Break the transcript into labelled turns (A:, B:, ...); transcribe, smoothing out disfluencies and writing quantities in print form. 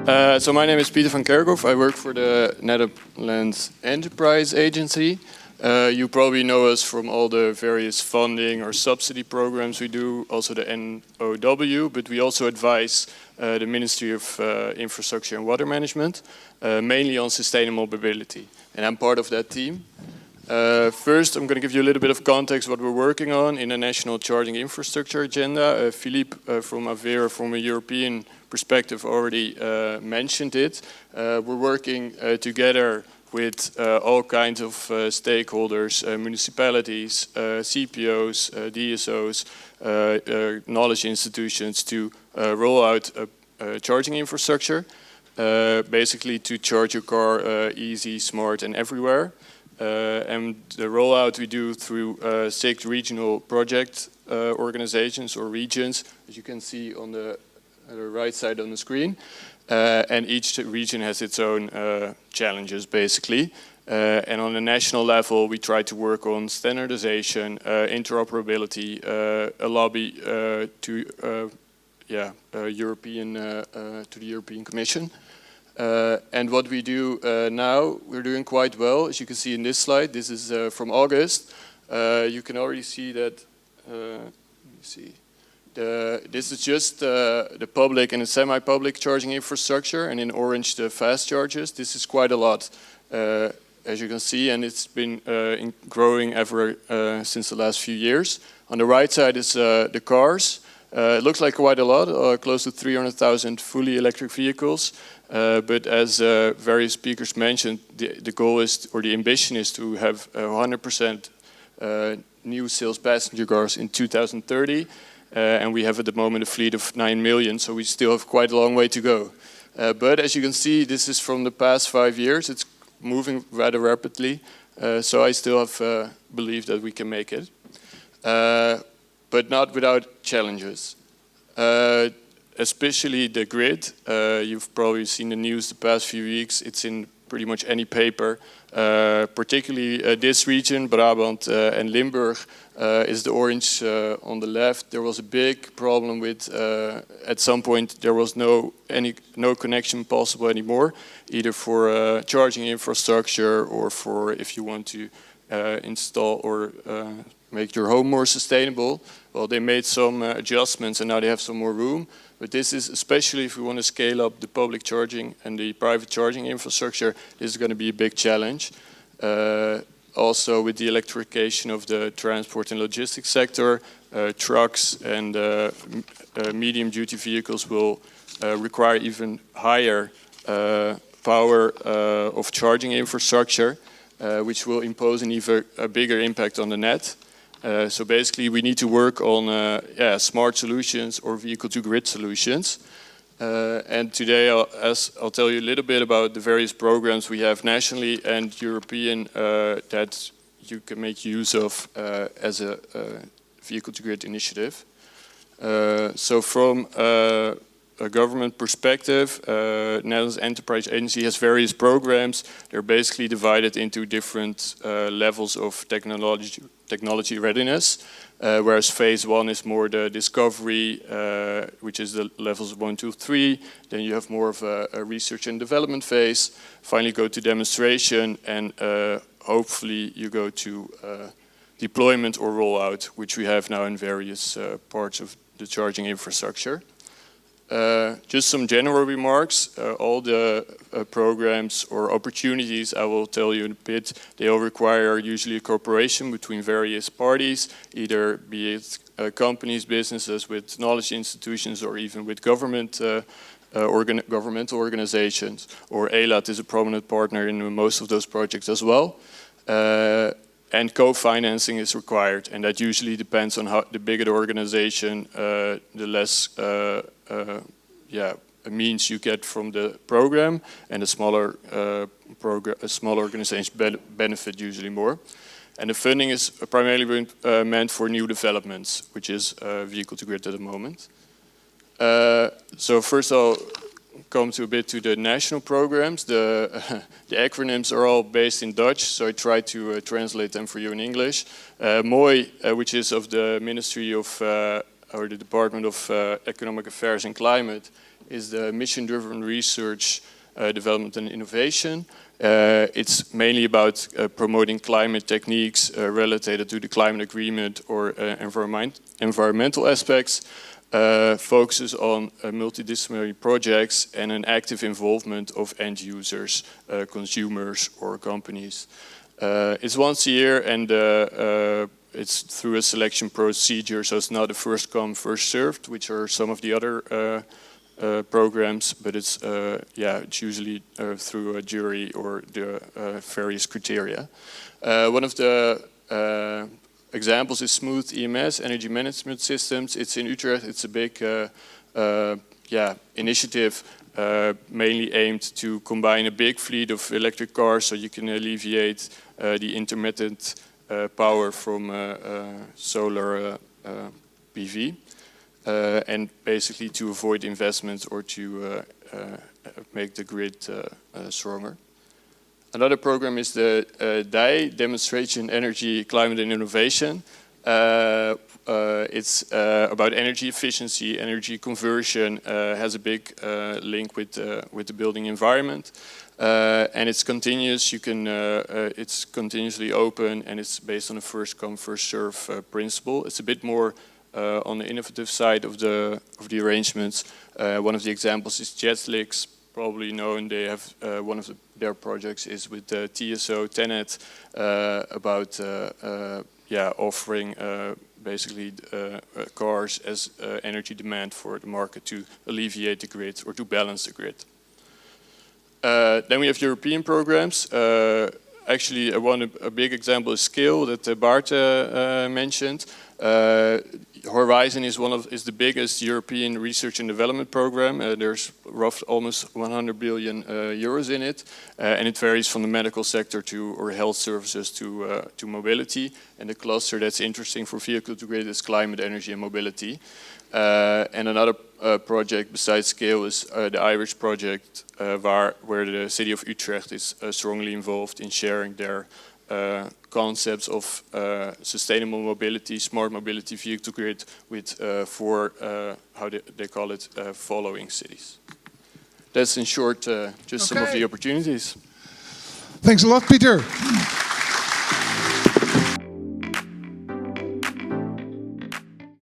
A: So my name is Pieter van Kerkhof. I work for the Netherlands Enterprise Agency. You probably know us from all the various funding or subsidy programs we do, also the NOW, but we also advise the Ministry of Infrastructure and Water Management, mainly on sustainable mobility. And I'm part of that team. First, I'm going to give you a little bit of context what we're working on in the National Charging Infrastructure Agenda. Philippe from Avera, from a European perspective, already mentioned it. We're working together with all kinds of stakeholders, municipalities, CPOs, DSOs, knowledge institutions to roll out a charging infrastructure, basically to charge your car easy, smart and everywhere. And the rollout we do through 6 regional project organizations or regions, as you can see on the right side on the screen. And each region has its own challenges, basically. And on the national level, we try to work on standardization, interoperability, a lobby to the European Commission. And what we do now, we're doing quite well. As you can see in this slide, this is from August. You can already see that, let me see. This is just the public and the semi-public charging infrastructure, and in orange the fast chargers. This is quite a lot, as you can see, and it's been growing ever since the last few years. On the right side is the cars. It looks like quite a lot, close to 300,000 fully electric vehicles. But as various speakers mentioned, the goal is, or the ambition is to have 100% new sales passenger cars in 2030. And we have at the moment a fleet of 9 million, so we still have quite a long way to go. But as you can see, this is from the past 5 years. It's moving rather rapidly, so I still have belief that we can make it. But not without challenges. Especially the grid. You've probably seen the news the past few weeks. It's in pretty much any paper. Particularly this region, Brabant and Limburg, is the orange on the left. There was a big problem with, at some point, there was no connection possible anymore, either for charging infrastructure or for if you want to install or make your home more sustainable. Well, they made some adjustments and now they have some more room. But this is, especially if we want to scale up the public charging and the private charging infrastructure, this is going to be a big challenge. Also with the electrification of the transport and logistics sector, trucks and medium duty vehicles will require even higher power of charging infrastructure, which will impose an even bigger impact on the net. So basically we need to work on smart solutions or vehicle-to-grid solutions. And today I'll tell you a little bit about the various programs we have nationally and European that you can make use of as a vehicle-to-grid initiative. So from a government perspective, Netherlands Enterprise Agency has various programs. They're basically divided into different levels of technology readiness, whereas phase 1 is more the discovery, which is the levels 1, 2, 3. Then you have more of a research and development phase. Finally go to demonstration, and hopefully you go to deployment or rollout, which we have now in various parts of the charging infrastructure. Just some general remarks. All the programs or opportunities, I will tell you in a bit, they all require usually a cooperation between various parties, either be it companies, businesses, with knowledge institutions, or even with governmental organizations. Or ELAT is a prominent partner in most of those projects as well. And co-financing is required, and that usually depends on how the bigger the organization, the less means you get from the program, and a smaller organization benefit usually more. And the funding is primarily meant for new developments, which is vehicle-to-grid at the moment. So first I'll come to the national programs. The acronyms are all based in Dutch, so I try to translate them for you in English. MOI, which is of the Ministry of, or the Department of Economic Affairs and Climate, is the mission-driven research, development and innovation. It's mainly about promoting climate techniques related to the climate agreement or environmental aspects. Focuses on multidisciplinary projects and an active involvement of end users, consumers or companies. It's once a year, and it's through a selection procedure, so it's not a first come, first served, which are some of the other programs, but it's it's usually through a jury or the various criteria. One of the examples is Smooth EMS, Energy Management Systems. It's in Utrecht. It's a big initiative mainly aimed to combine a big fleet of electric cars so you can alleviate the intermittent power from solar PV. And basically to avoid investments or to make the grid stronger. Another program is the DEI, Demonstration, Energy, Climate and Innovation. It's about energy efficiency, energy conversion, has a big link with the building environment. And it's continuous, it's continuously open, and it's based on a first come, first serve principle. It's a bit more on the innovative side of the arrangements. One of the examples is Jetlix, probably known. They have one of their projects is with TSO Tenet about offering basically cars as energy demand for the market to alleviate the grid or to balance the grid. Then we have European programs. Actually, a big example is Scale that Bart mentioned. Horizon is the biggest European research and development program. There's almost 100 billion euros in it, and it varies from the medical sector or health services to mobility. And the cluster that's interesting for vehicle to grid is climate, energy, and mobility. And another project besides Scale is the Irish project, where the city of Utrecht is strongly involved in sharing their concepts of sustainable mobility, smart mobility, vehicle to grid with how they call it, following cities. That's in short just some of the opportunities.
B: Thanks a lot, Pieter.